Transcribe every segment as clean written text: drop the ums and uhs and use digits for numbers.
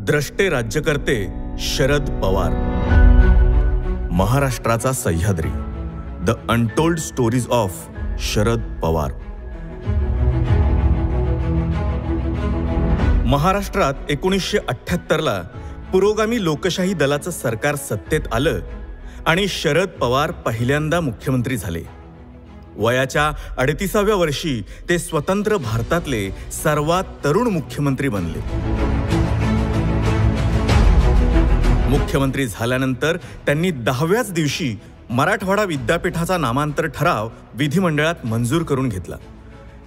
द्रष्टे राज्यकर्ते शरद पवार. महाराष्ट्राचा Sahyadri. The untold stories of Sharad Pawar. महाराष्ट्रात 1978ला पुरोगामी लोकशाही दलाचं सरकार सत्तेत आलं आणि शरद पवार पहिल्यांदा मुख्यमंत्री झाले. वयाच्या 38व्या वर्षी ते स्वतंत्र भारतातले सर्वात तरुण मुख्यमंत्री बनले. मुख्यमंत्री झाल्यानंतर त्यांनी 10व्याच दिवशी मराठवाडा विद्यापीठाचा नामांतर ठराव विधिमंडळात मंजूर करून घेतला.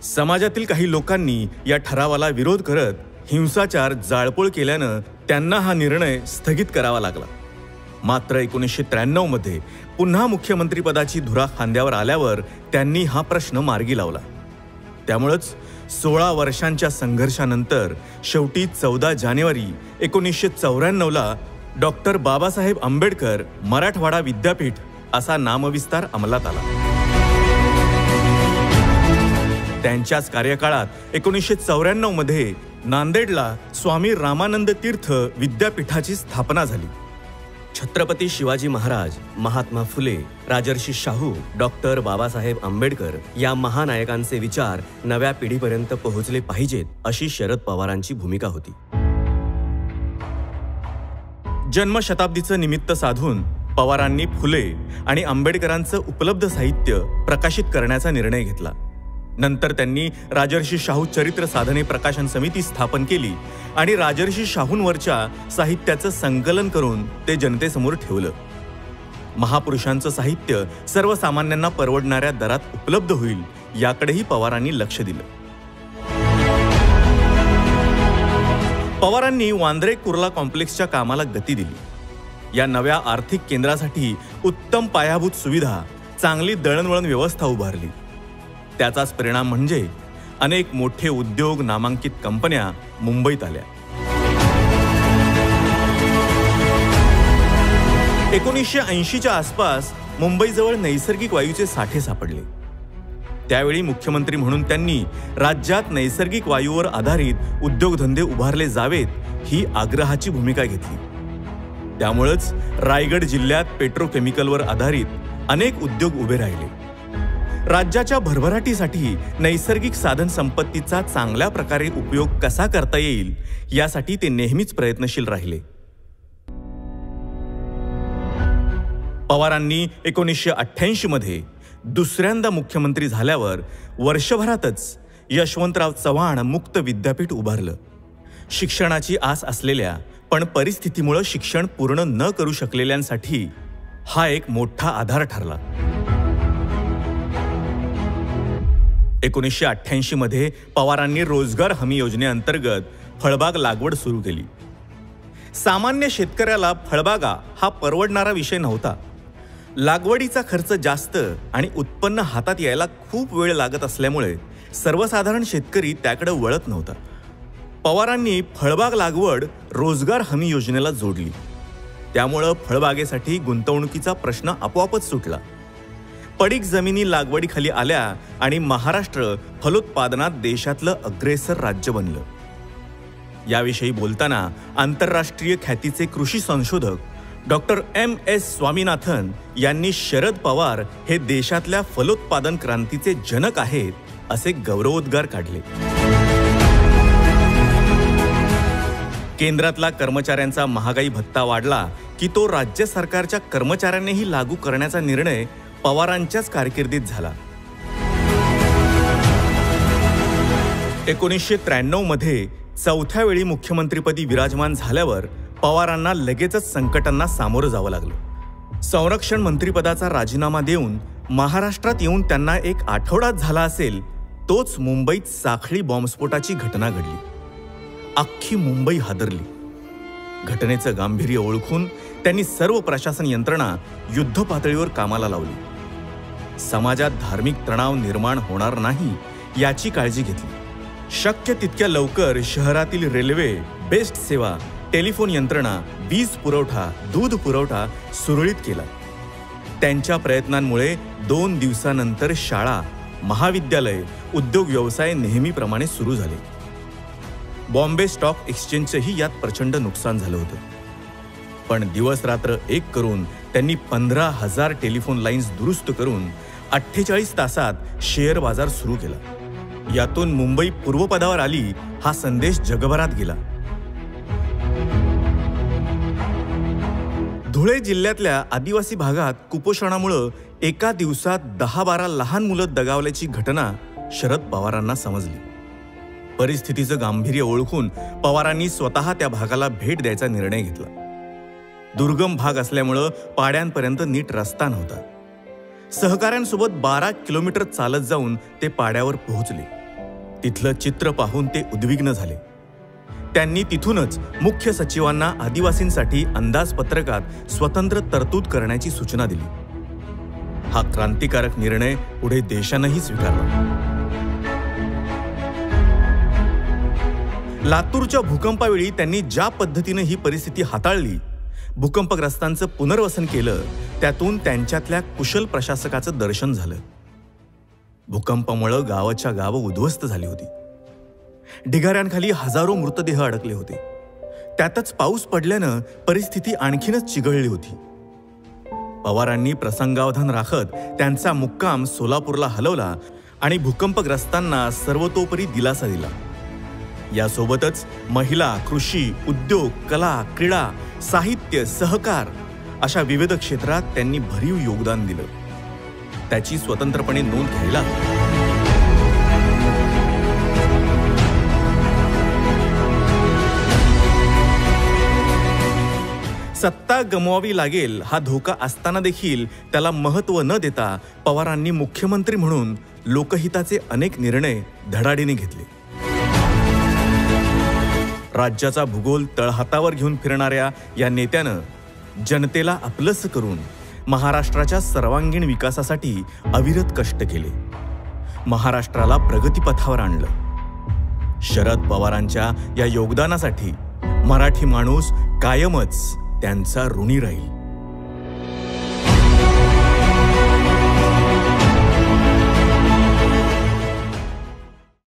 समाजातील काही लोकांनी या ठरावाला विरोध करत हिंसाचार, जाळपोळ केल्यानं त्यांना हा निर्णय स्थगित करावा लागला. मात्र 1993 मध्ये पुन्हा मुख्यमंत्रीपदाची धुरा खांद्यावर आल्यावर त्यांनी हा प्रश्न मार्गी लावला. त्यामुळेच 16 वर्षांच्या संघर्षानंतर शेवटी 14 जानेवारी 1994ला डॉक्टर बाबासाहेब आंबेडकर मराठवाडा विद्यापीठ असा नामविस्तार अंमलात आला. त्यांच्याच कार्यकाळात 1994 मध्ये नांदेडला स्वामी रामानंद तीर्थ विद्यापीठाची स्थापना झाली. छत्रपती शिवाजी महाराज, महात्मा फुले, राजर्षी शाहू, डॉक्टर बाबासाहेब आंबेडकर या महानायकांचे विचार नव्या पिढीपर्यंत पोहोचले पाहिजेत अशी शरद पवारांची भूमिका होती. जन्मशताब्दीचं निमित्त साधून पवारांनी फुले आणि आंबेडकरांचं उपलब्ध साहित्य प्रकाशित करण्याचा निर्णय घेतला. नंतर त्यांनी राजर्षी शाहू चरित्र साधने प्रकाशन समिती स्थापन केली आणि राजर्षी शाहूंवरच्या साहित्याचं संकलन करून ते जनतेसमोर ठेवलं. महापुरुषांचं साहित्य सर्वसामान्यांना परवडणाऱ्या दरात उपलब्ध होईल याकडेही पवारांनी लक्ष दिलं. पवारांनी वांद्रे कुर्ला कॉम्प्लेक्सच्या कामाला गती दिली. या नव्या आर्थिक केंद्रासाठी उत्तम पायाभूत सुविधा, चांगली दळणवळण व्यवस्था उभारली. त्याचाच परिणाम म्हणजे अनेक मोठे उद्योग, नामांकित कंपन्या मुंबईत आल्या. 1980च्या आसपास मुंबईजवळ नैसर्गिक वायूचे साठे सापडले. त्यावेळी मुख्यमंत्री म्हणून त्यांनी राज्यात नैसर्गिक वायूवर आधारित उद्योगधंदे उभारले जावेत ही आग्रहाची भूमिका घेतली. त्यामुळेच रायगड जिल्ह्यात पेट्रोकेमिकलवर आधारित अनेक उद्योग उभे राहिले. राज्याच्या भरभराटीसाठी नैसर्गिक साधन संपत्तीचा चांगल्या प्रकारे उपयोग कसा करता येईल यासाठी ते नेहमीच प्रयत्नशील राहिले. पवारांनी 1988 मध्ये दुसऱ्यांदा मुख्यमंत्री झाल्यावर वर्षभरातच यशवंतराव चव्हाण मुक्त विद्यापीठ उभारलं. शिक्षणाची आस असलेल्या पण परिस्थितीमुळे शिक्षण पूर्ण न करू शकलेल्यांसाठी हा एक मोठा आधार ठरला. 1988 मध्ये पवारांनी रोजगार हमी योजनेअंतर्गत फळबाग लागवड सुरू केली. सामान्य शेतकऱ्याला फळबागा हा परवडणारा विषय नव्हता. लागवडीचा खर्च जास्त आणि उत्पन्न हातात यायला खूप वेळ लागत असल्यामुळे सर्वसाधारण शेतकरी त्याकडे वळत नव्हता. पवारांनी फळबाग लागवड रोजगार हमी योजनेला जोडली. त्यामुळे फळबागेसाठी गुंतवणुकीचा प्रश्न आपोआपच सुटला. पडीक जमिनी लागवडीखाली आल्या आणि महाराष्ट्र फलोत्पादनात देशातलं अग्रेसर राज्य बनलं. याविषयी बोलताना आंतरराष्ट्रीय ख्यातीचे कृषी संशोधक डॉक्टर M.S. स्वामीनाथन यांनी शरद पवार हे देशातल्या फलोत्पादन क्रांतीचे जनक आहेत असे गौरवोद्गार काढले. केंद्रातला कर्मचाऱ्यांचा महागाई भत्ता वाढला की तो राज्य सरकारच्या कर्मचाऱ्यांनीही लागू करण्याचा निर्णय पवारांच्याच कारकिर्दीत झाला. 1993 मध्ये चौथ्या वेळी मुख्यमंत्रीपदी विराजमान झाल्यावर पवारांना लगेचच संकटांना सामोरं जावं लागलं. संरक्षण मंत्रिपदाचा राजीनामा देऊन महाराष्ट्रात येऊन त्यांना 1 आठवडाच झाला असेल तोच मुंबईत साखळी बॉम्बस्फोटाची घटना घडली. अख्खी मुंबई हादरली. घटनेचं गांभीर्य ओळखून त्यांनी सर्व प्रशासन यंत्रणा युद्ध पातळीवर कामाला लावली. समाजात धार्मिक तणाव निर्माण होणार नाही याची काळजी घेतली. शक्य तितक्या लवकर शहरातील रेल्वे, बेस्ट सेवा, टेलिफोन यंत्रणा, वीज पुरवठा, दूध पुरवठा सुरळीत केला. त्यांच्या प्रयत्नांमुळे 2 दिवसानंतर शाळा, महाविद्यालय, उद्योग व्यवसाय नेहमीप्रमाणे सुरू झाले. बॉम्बे स्टॉक एक्सचेंजचंही यात प्रचंड नुकसान झालं होतं. पण दिवस रात्र एक करून त्यांनी 15,000 टेलिफोन लाईन्स दुरुस्त करून 48 तासात शेअर बाजार सुरू केला. यातून मुंबई पूर्वपदावर आली हा संदेश जगभरात गेला. धुळे जिल्ह्यातल्या आदिवासी भागात कुपोषणामुळे एका दिवसात 10-12 लहान मुलं दगावल्याची घटना शरद पवारांना समजली. परिस्थितीचं गांभीर्य ओळखून पवारांनी स्वतः त्या भागाला भेट द्यायचा निर्णय घेतला. दुर्गम भाग असल्यामुळं पाड्यांपर्यंत नीट रस्ता नव्हता. सहकाऱ्यांसोबत 12 किलोमीटर चालत जाऊन ते पाड्यावर पोहोचले. तिथलं चित्र पाहून ते उद्विग्न झाले. त्यांनी तिथूनच मुख्य सचिवांना आदिवासींसाठी अंदाजपत्रकात स्वतंत्र तरतूद करण्याची सूचना दिली. हा क्रांतिकारक निर्णय पुढे देशानंही स्वीकारला. लातूरच्या भूकंपावेळी त्यांनी ज्या पद्धतीने ही परिस्थिती हाताळली, भूकंपग्रस्तांचं पुनर्वसन केलं, त्यातून त्यांच्यातल्या कुशल प्रशासकाचं दर्शन झालं. भूकंपामुळे गावाच्या गावं उद्ध्वस्त झाली होती. ढिगाऱ्यांखाली हजारो मृतदेह अडकले होते. त्यातच पाऊस पडल्यानं परिस्थिती आणखीनच चिघळली होती. पवारांनी प्रसंगावधान राखत त्यांचा मुक्काम सोलापूरला हलवला आणि भूकंपग्रस्तांना सर्वतोपरी दिलासा दिला. यासोबतच महिला, कृषी, उद्योग, कला, क्रीडा, साहित्य, सहकार अशा विविध क्षेत्रात त्यांनी भरीव योगदान दिलं. त्याची स्वतंत्रपणे नोंद घ्यायला सत्ता गमवावी लागेल हा धोका असताना देखील त्याला महत्त्व न देता पवारांनी मुख्यमंत्री म्हणून लोकहिताचे अनेक निर्णय धडाडीने घेतले. राज्याचा भूगोल तळहातावर घेऊन फिरणाऱ्या या नेत्यानं जनतेला आपलंसं करून महाराष्ट्राच्या सर्वांगीण विकासासाठी अविरत कष्ट केले. महाराष्ट्राला प्रगतीपथावर आणलं. शरद पवारांच्या या योगदानासाठी मराठी माणूस कायमच त्यांचा ऋणी राहील.